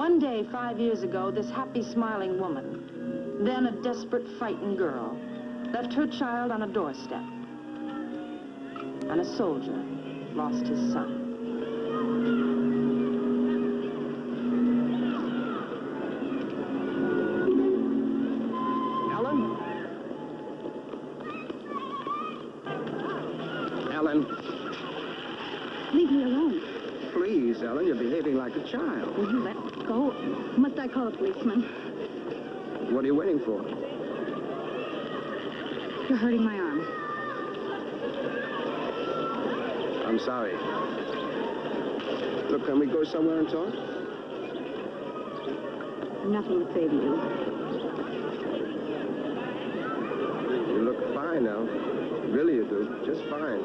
One day, 5 years ago, this happy, smiling woman, then a desperate, frightened girl, left her child on a doorstep. And a soldier lost his son. Ellen? Leave me alone. Please, Ellen, you're behaving like a child. Will you let go? Must I call a policeman? What are you waiting for? You're hurting my arm. I'm sorry. Look, can we go somewhere and talk? Nothing to say to you. You look fine now. Really you do. Just fine.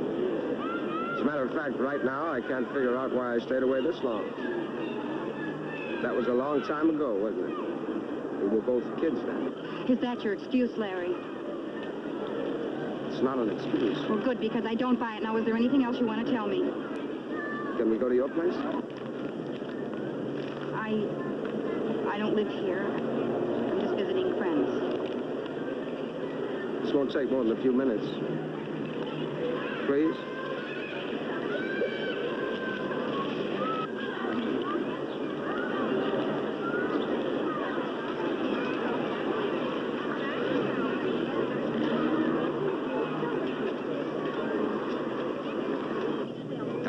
As a matter of fact, right now, I can't figure out why I stayed away this long. That was a long time ago, wasn't it? We were both kids then. Is that your excuse, Larry? It's not an excuse. Well, good, because I don't buy it. Now, is there anything else you want to tell me? Can we go to your place? I don't live here. I'm just visiting friends. This won't take more than a few minutes. Please?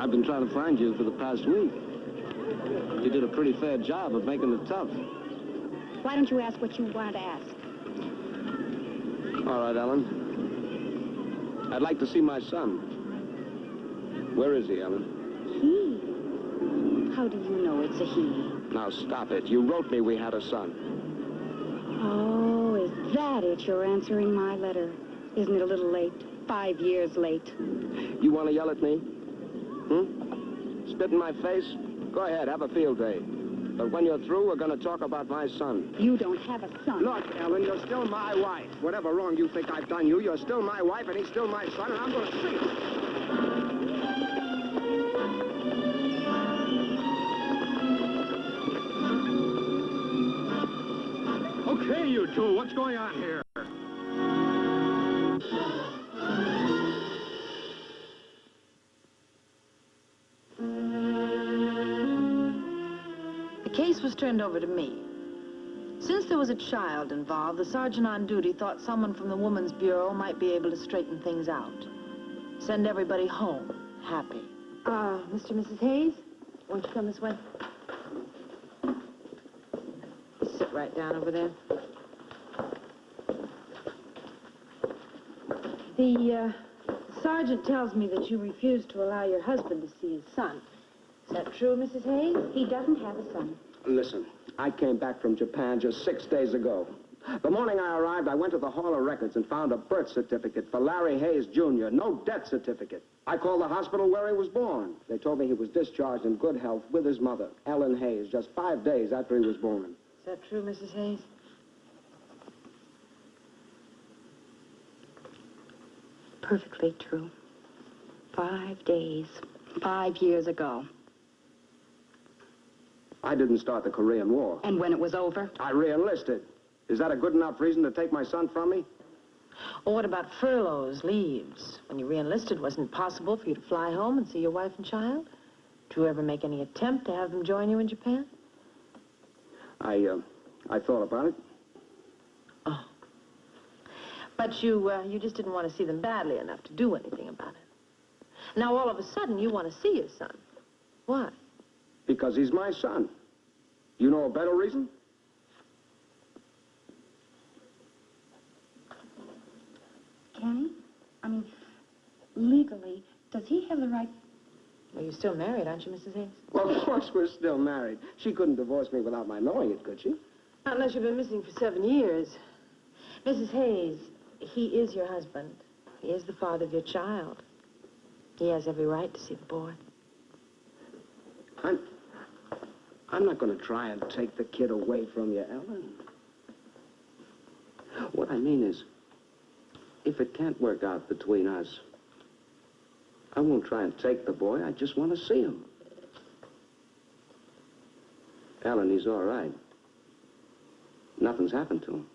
I've been trying to find you for the past week. You did a pretty fair job of making it tough. Why don't you ask what you wanted to ask? All right, Ellen. I'd like to see my son. Where is he, Ellen? He? How do you know it's a he? Now, stop it. You wrote me we had a son. Oh, is that it? You're answering my letter. Isn't it a little late? 5 years late. You want to yell at me? Spit in my face? Go ahead, have a field day. But when you're through, we're going to talk about my son. You don't have a son. Look, Ellen, you're still my wife. Whatever wrong you think I've done you, you're still my wife, and he's still my son, and I'm going to see him. Okay, you two, what's going on here? The case was turned over to me. Since there was a child involved, the sergeant on duty thought someone from the Woman's Bureau might be able to straighten things out. Send everybody home happy. Mr. and Mrs. Hayes, won't you come this way? Sit right down over there. The sergeant tells me that you refused to allow your husband to see his son. Is that true, Mrs. Hayes? He doesn't have a son. Listen, I came back from Japan just 6 days ago. The morning I arrived, I went to the Hall of Records and found a birth certificate for Larry Hayes, Jr., no death certificate. I called the hospital where he was born. They told me he was discharged in good health with his mother, Ellen Hayes, just 5 days after he was born. Is that true, Mrs. Hayes? Perfectly true. 5 days. 5 years ago. I didn't start the Korean War. And when it was over? I re-enlisted. Is that a good enough reason to take my son from me? Or what about furloughs, leaves? When you re-enlisted, wasn't it possible for you to fly home and see your wife and child? Did you ever make any attempt to have them join you in Japan? I thought about it. Oh. But you just didn't want to see them badly enough to do anything about it. Now, all of a sudden, you want to see your son. Why? Because he's my son. You know a better reason? Can he? I mean, legally, does he have the right? Well, you're still married, aren't you, Mrs. Hayes? Well, of course we're still married. She couldn't divorce me without my knowing it, could she? Not unless you've been missing for 7 years. Mrs. Hayes, he is your husband. He is the father of your child. He has every right to see the boy. I'm not going to try and take the kid away from you, Ellen. What I mean is, if it can't work out between us, I won't try and take the boy. I just want to see him. Ellen, he's all right. Nothing's happened to him.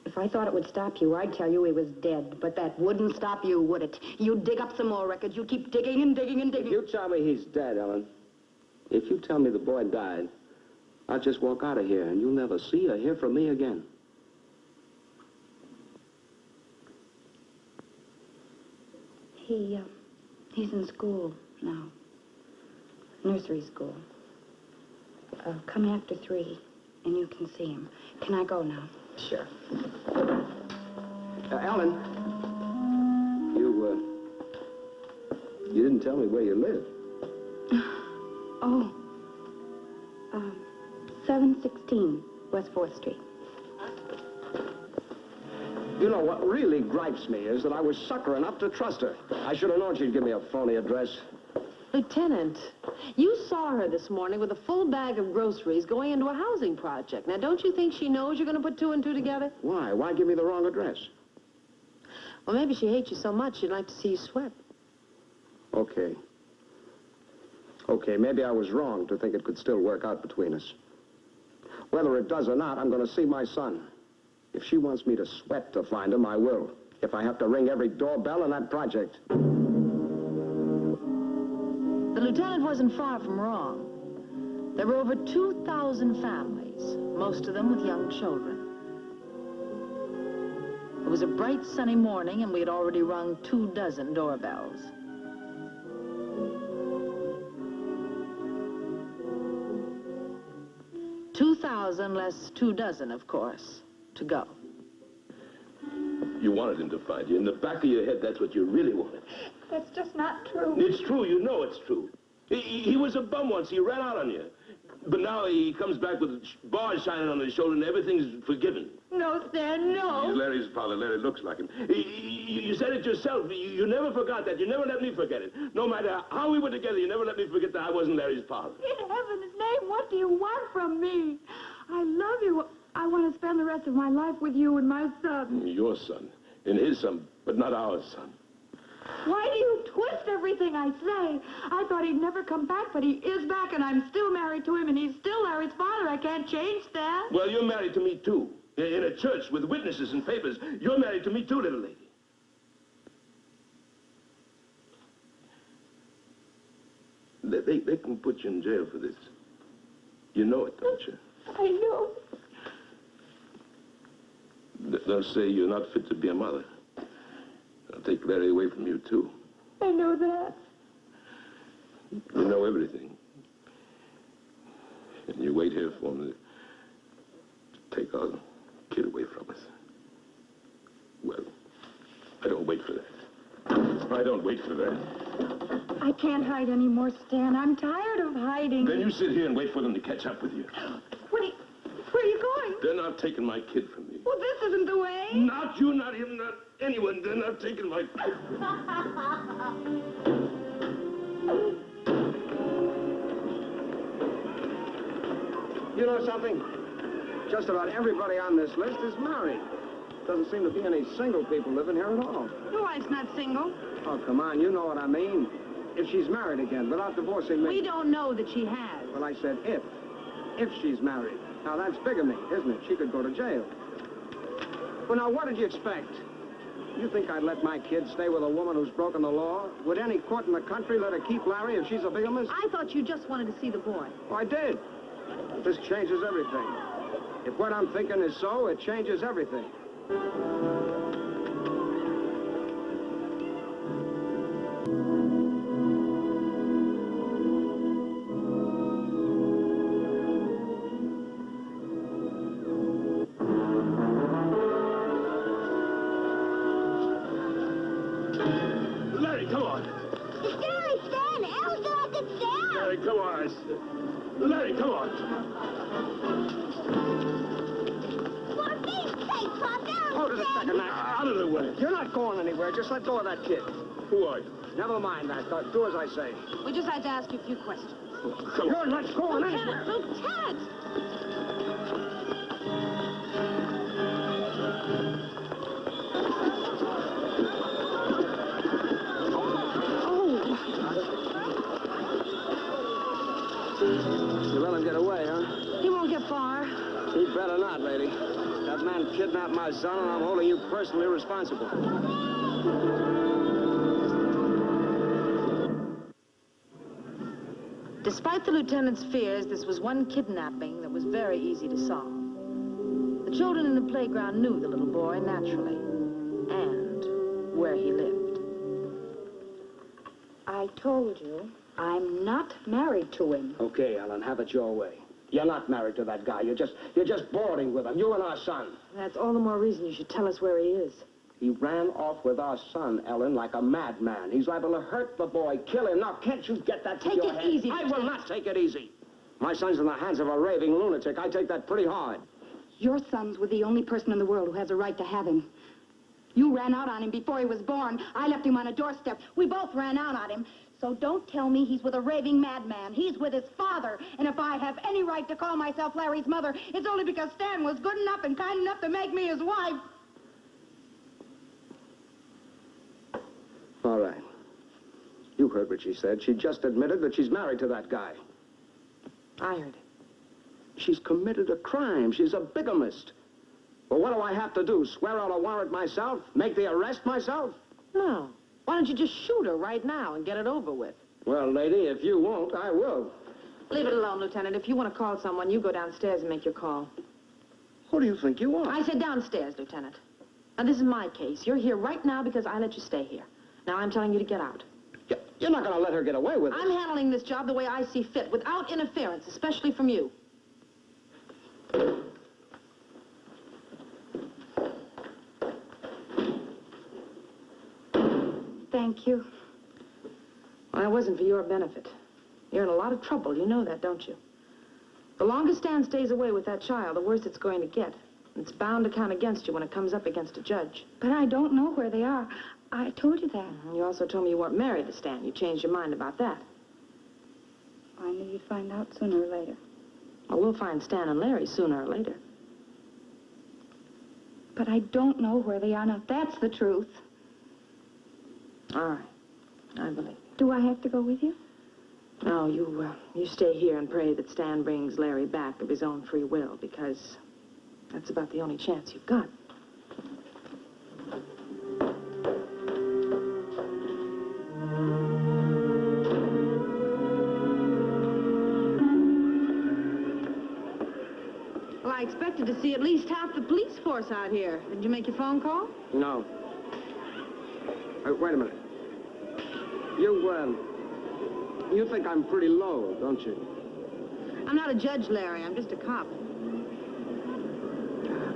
If I thought it would stop you, I'd tell you he was dead. But that wouldn't stop you, would it? You'd dig up some more records. You'd keep digging and digging and digging. If you tell me he's dead, Ellen, if you tell me the boy died, I'll just walk out of here and you'll never see or hear from me again. He's in school now. Nursery school. Come after 3, and you can see him. Can I go now? Sure. Ellen, you didn't tell me where you live. Oh, 716 West 4th Street. You know, what really gripes me is that I was sucker enough to trust her. I should have known she'd give me a phony address. Lieutenant, you saw her this morning with a full bag of groceries going into a housing project. Now, don't you think she knows you're going to put 2 and 2 together? Why? Why give me the wrong address? Well, maybe she hates you so much she'd like to see you swept. Okay. Okay, maybe I was wrong to think it could still work out between us. Whether it does or not, I'm going to see my son. If she wants me to sweat to find him, I will. If I have to ring every doorbell in that project. The lieutenant wasn't far from wrong. There were over 2,000 families, most of them with young children. It was a bright, sunny morning, and we had already rung 24 doorbells. $2,000 less 24, of course, to go. You wanted him to find you. In the back of your head, that's what you really wanted. That's just not true. It's true. You know it's true. He was a bum once. He ran out on you. But now he comes back with bars shining on his shoulder and everything's forgiven. No, Stan, no. He's Larry's father. Larry looks like him. You said it yourself. You never forgot that. You never let me forget it. No matter how we were together, you never let me forget that I wasn't Larry's father. In heaven's name, what do you want from me? I love you. I want to spend the rest of my life with you and my son. Your son. And his son, but not our son. Why do you twist everything I say? I thought he'd never come back, but he is back, and I'm still married to him, and he's still Larry's father. I can't change that. Well, you're married to me, too. In a church with witnesses and papers. You're married to me, too, little lady. They can put you in jail for this. You know it, don't you? I know. They'll say you're not fit to be a mother. They'll take Larry away from you, too. I know that. You know everything. And you wait here for them to take our kid away from us. Well, I don't wait for that. I don't wait for that. I can't hide anymore, Stan. I'm tired of hiding. Then you sit here and wait for them to catch up with you. Where are you going? They're not taking my kid from me. Well, this isn't the way. Not you, not him, not anyone. They're not taking my kid. You know something? Just about everybody on this list is married. Doesn't seem to be any single people living here at all. Your wife's not single. Oh, come on, you know what I mean. If she's married again, without divorcing me... We don't know that she has. Well, I said if. If she's married. Now, that's bigamy, isn't it? She could go to jail. Well, now, what did you expect? You think I'd let my kid stay with a woman who's broken the law? Would any court in the country let her keep Larry if she's a bigamist? I thought you just wanted to see the boy. Oh, I did. This changes everything. If what I'm thinking is so, it changes everything. Larry, come on. Larry, Stan, El's off the down. Larry, come on. Larry, come on. For Pete's sake, Pop, Hold it a second, now. Out of the way. You're not going anywhere. Just let go of that kid. Who are you? Never mind that. Do as I say. We just had to ask you a few questions. Come You're on. not going Lieutenant! anywhere. Lieutenant! kidnapped my son, and I'm holding you personally responsible. Despite the lieutenant's fears, this was one kidnapping that was very easy to solve. The children in the playground knew the little boy naturally, and where he lived. I told you, I'm not married to him. Okay, Ellen, have it your way. You're not married to that guy. You're just boarding with him, you and our son. That's all the more reason you should tell us where he is. He ran off with our son, Ellen, like a madman. He's liable to hurt the boy, kill him. Now, can't you get that to your head? Take it easy, I will not take it easy. My son's in the hands of a raving lunatic. I take that pretty hard. Your son's with the only person in the world who has a right to have him. You ran out on him before he was born. I left him on a doorstep. We both ran out on him. So don't tell me he's with a raving madman. He's with his father. And if I have any right to call myself Larry's mother, it's only because Stan was good enough and kind enough to make me his wife. All right. You heard what she said. She just admitted that she's married to that guy. I heard it. She's committed a crime. She's a bigamist. Well, what do I have to do? Swear out a warrant myself? Make the arrest myself? No. Why don't you just shoot her right now and get it over with? Well, lady, if you won't, I will. Leave it alone, Lieutenant. If you want to call someone, you go downstairs and make your call. Who do you think you are? I said downstairs, Lieutenant. Now, this is my case. You're here right now because I let you stay here. Now, I'm telling you to get out. You're not going to let her get away with it. I'm handling this job the way I see fit, without interference, especially from you. Thank you. Well, it wasn't for your benefit. You're in a lot of trouble. You know that, don't you? The longer Stan stays away with that child, the worse it's going to get. It's bound to count against you when it comes up against a judge. But I don't know where they are. I told you that. You also told me you weren't married to Stan. You changed your mind about that. I knew you'd find out sooner or later. Well, we'll find Stan and Larry sooner or later. But I don't know where they are now. That's the truth. All right. I believe you. Do I have to go with you? No, you stay here and pray that Stan brings Larry back of his own free will, because that's about the only chance you've got. Well, I expected to see at least half the police force out here. Did you make your phone call? No. Wait a minute. You think I'm pretty low, don't you? I'm not a judge, Larry. I'm just a cop.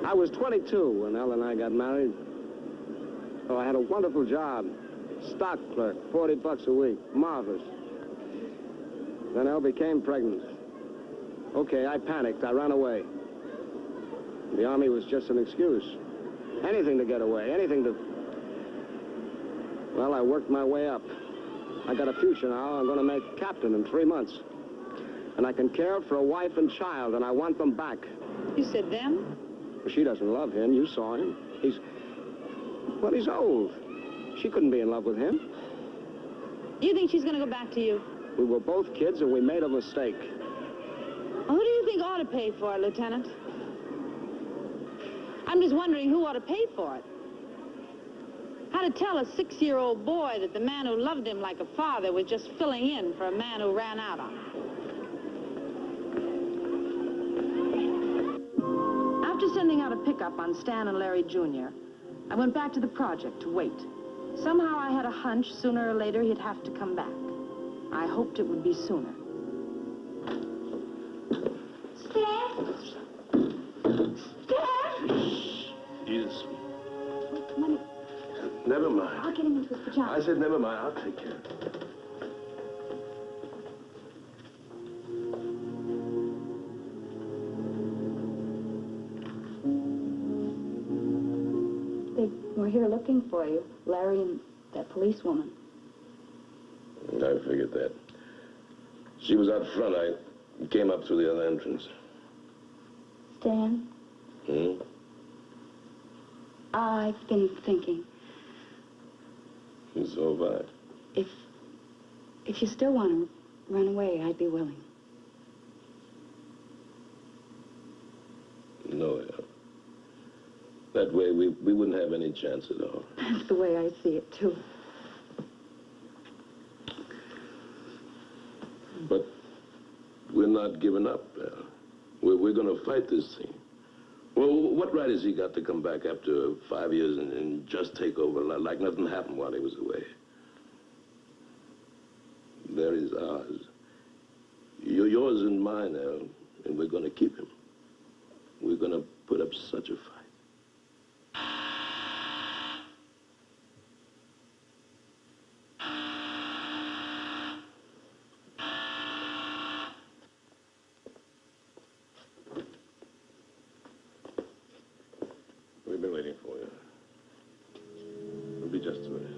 I was 22 when Elle and I got married. Oh, I had a wonderful job. Stock clerk, $40 a week. Marvelous. Then Elle became pregnant. Okay, I panicked. I ran away. The Army was just an excuse. Anything to get away, anything to... Well, I worked my way up. I got a future now. I'm going to make captain in 3 months. And I can care for a wife and child, and I want them back. You said them? Well, she doesn't love him. You saw him. Well, he's old. She couldn't be in love with him. You think she's going to go back to you? We were both kids, and we made a mistake. Well, who do you think ought to pay for it, Lieutenant? I'm just wondering who ought to pay for it. How to tell a 6-year-old boy that the man who loved him like a father was just filling in for a man who ran out on him. After sending out a pickup on Stan and Larry Jr., I went back to the project to wait. Somehow I had a hunch sooner or later he'd have to come back. I hoped it would be sooner. Stan? Jesus. Come on. Never mind. I'll get him into his pajamas. I said never mind. I'll take care of it. They were here looking for you, Larry and that police woman. I figured that. She was out front. I came up through the other entrance. Stan? I've been thinking. And so have I. If you still want to run away, I'd be willing. No, That way, we wouldn't have any chance at all. That's the way I see it, too. But we're not giving up. We're going to fight this thing. Well, what right has he got to come back after 5 years and just take over like nothing happened while he was away? There is ours. Yours and mine, Al, and we're going to keep him. We're going to put up such a fight. We've been waiting for you. We'll be just a minute.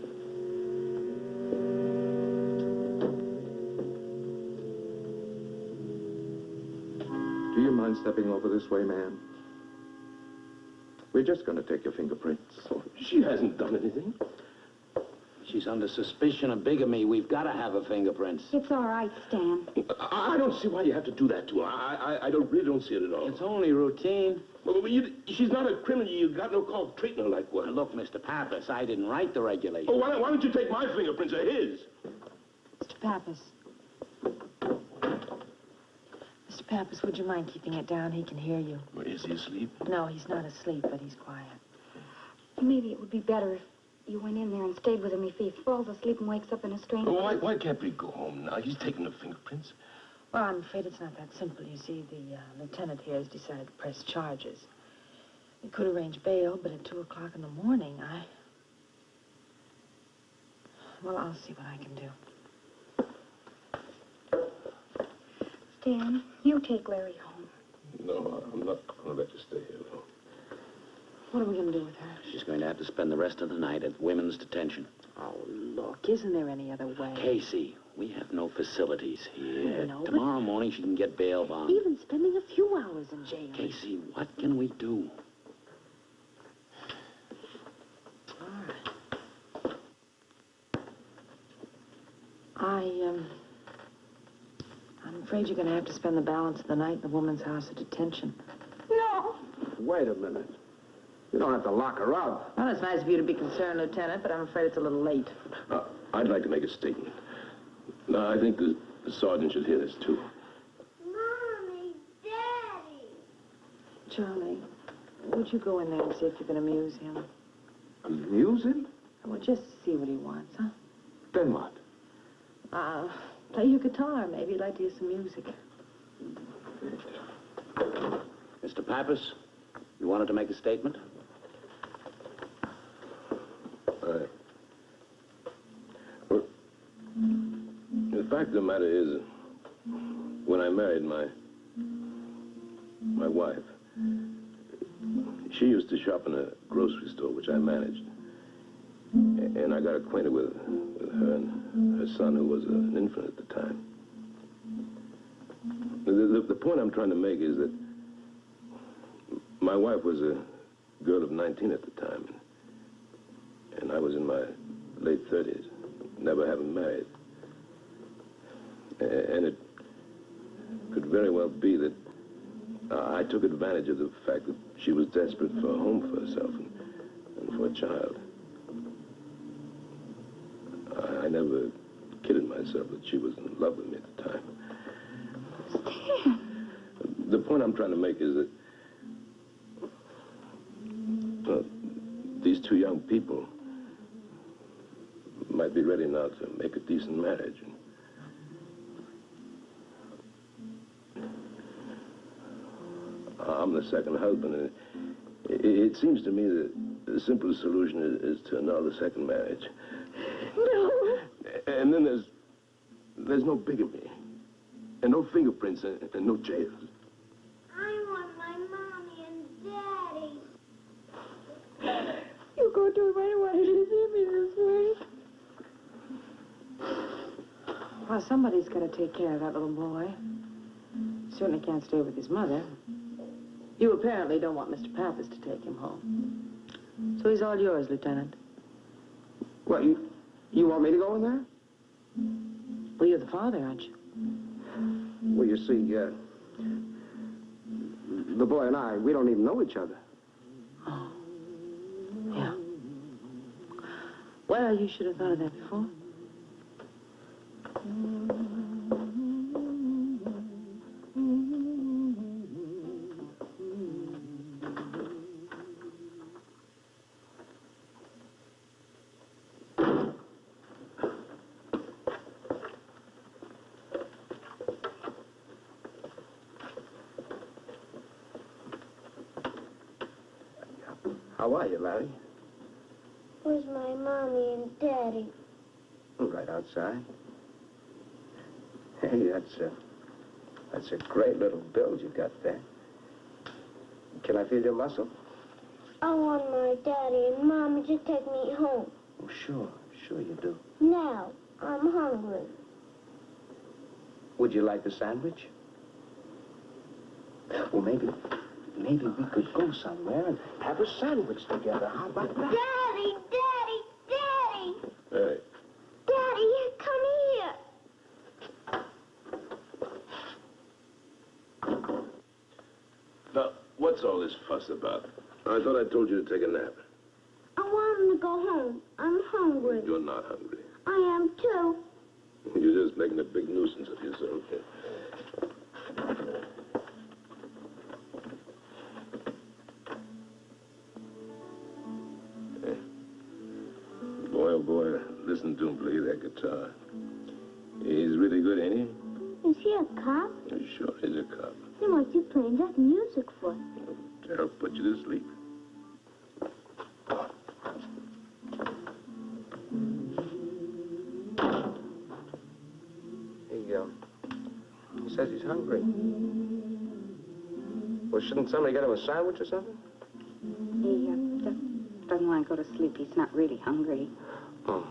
Do you mind stepping over this way, ma'am? We're just going to take your fingerprints. Oh, she hasn't done anything. She's under suspicion of bigamy. We've got to have her fingerprints. It's all right, Stan. I don't see why you have to do that to her. I really don't see it at all. It's only routine. Well, she's not a criminal. You've got no call treating her like one. Look, Mr. Pappas, I didn't write the regulations. Oh, why don't you take my fingerprints or his? Mr. Pappas. Mr. Pappas, would you mind keeping it down? He can hear you. Well, is he asleep? No, he's not asleep, but he's quiet. Maybe it would be better if you went in there and stayed with him if he falls asleep and wakes up in a strange place. Why can't we go home now? He's taking the fingerprints. Well, I'm afraid it's not that simple. You see, the lieutenant here has decided to press charges. We could arrange bail, but at 2 o'clock in the morning, Well, I'll see what I can do. Stan, you take Larry home. No, I'm not going to let you stay here alone. What are we going to do with her? She's going to have to spend the rest of the night at women's detention. Oh, look, isn't there any other way? Casey, we have no facilities here. No, but- Tomorrow morning she can get bail bond. Even spending a few hours in jail. Casey, what can we do? All right. I'm afraid you're going to have to spend the balance of the night in the woman's house of detention. No! Wait a minute. You don't have to lock her up. Well, it's nice of you to be concerned, Lieutenant, but I'm afraid it's a little late. I'd like to make a statement. No, I think the sergeant should hear this, too. Mommy, Daddy. Charlie, would you go in there and see if you can amuse him? Amuse him? Well, just see what he wants, huh? Then what? Play your guitar. Maybe you'd like to hear some music. Mr. Pappas, you wanted to make a statement? Well, the fact of the matter is, when I married my wife, she used to shop in a grocery store, which I managed. And I got acquainted with her and her son, who was an infant at the time. The point I'm trying to make is that my wife was a girl of 19 at the time, and I was in my late 30s, never having married. And it could very well be that I took advantage of the fact that she was desperate for a home for herself and for a child. I never kidded myself that she was in love with me at the time. Stan! The point I'm trying to make is that these two young people might be ready now to make a decent marriage. I'm the second husband, and it seems to me that the simplest solution is to annul the second marriage. No! And then there's no bigamy, and no fingerprints, and no jails. I want my mommy and daddy. You go to him. I don't want you to see me this way. Well, somebody's got to take care of that little boy. Certainly can't stay with his mother. You apparently don't want Mr. Pappas to take him home. So he's all yours, Lieutenant. What, you want me to go in there? Well, you're the father, aren't you? Well, you see, the boy and I, we don't even know each other. Oh. Well, you should have thought of that before. How are you, Larry? Where's my mommy and daddy? Right outside. Hey, that's a great little build you got there. Can I feel your muscle? I want my daddy and mommy to take me home. Oh, sure you do. Now, I'm hungry. Would you like a sandwich? Well, maybe we could go somewhere and have a sandwich together. How about that? Daddy! Hey. Daddy, come here. Now, what's all this fuss about? I thought I told you to take a nap. I want him to go home. I'm hungry. You're not hungry. I am too. You're just making a big nuisance of yourself. Hey. Boy, oh boy, listen to him play that guitar. He's really good, ain't he? Is he a cop? Sure, he's a cop. Then what's he playing that music for? To help put you to sleep. He says he's hungry. Well, shouldn't somebody get him a sandwich or something? He just doesn't want to go to sleep. He's not really hungry. Oh.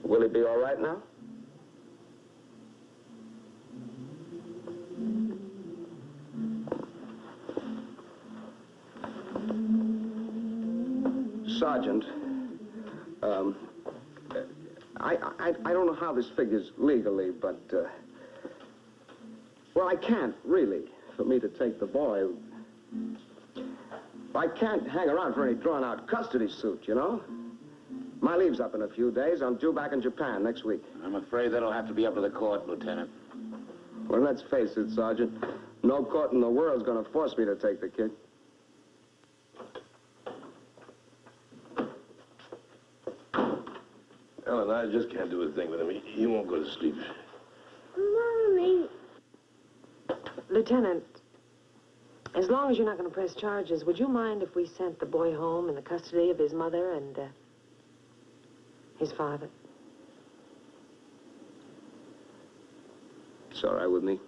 Will he be all right now? Sergeant, I don't know how this figures legally, but, well, I can't, really, for me to take the boy. I can't hang around for any drawn-out custody suit, you know? My leave's up in a few days. I'm due back in Japan next week. I'm afraid that'll have to be up to the court, Lieutenant. Well, let's face it, Sergeant. No court in the world's gonna force me to take the kid. Ellen, I just can't do a thing with him. He won't go to sleep. Mommy. Lieutenant, as long as you're not going to press charges, would you mind if we sent the boy home in the custody of his mother and his father? It's all right with me.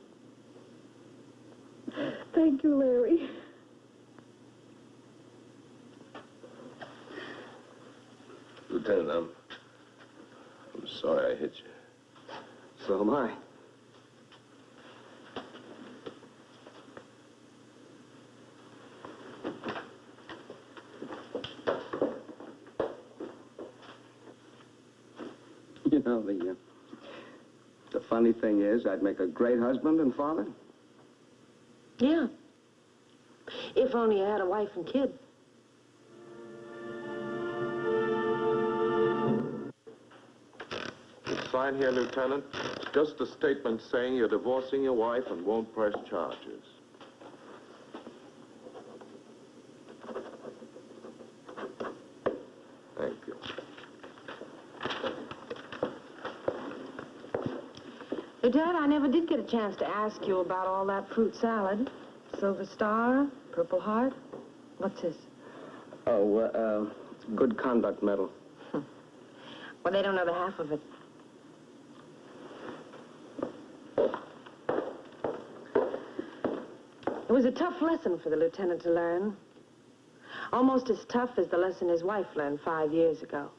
Thank you, Larry. Lieutenant, I'm sorry I hit you. So am I. You know, the funny thing is, I'd make a great husband and father. Yeah. If only you had a wife and kid. Sign here, Lieutenant. It's just a statement saying you're divorcing your wife and won't press charges. Thank you. Lieutenant, I never did get a chance to ask you about all that fruit salad. Silver Star, Purple Heart. What's this? Oh, good conduct medal. Well, they don't know the half of it. It was a tough lesson for the lieutenant to learn. Almost as tough as the lesson his wife learned 5 years ago.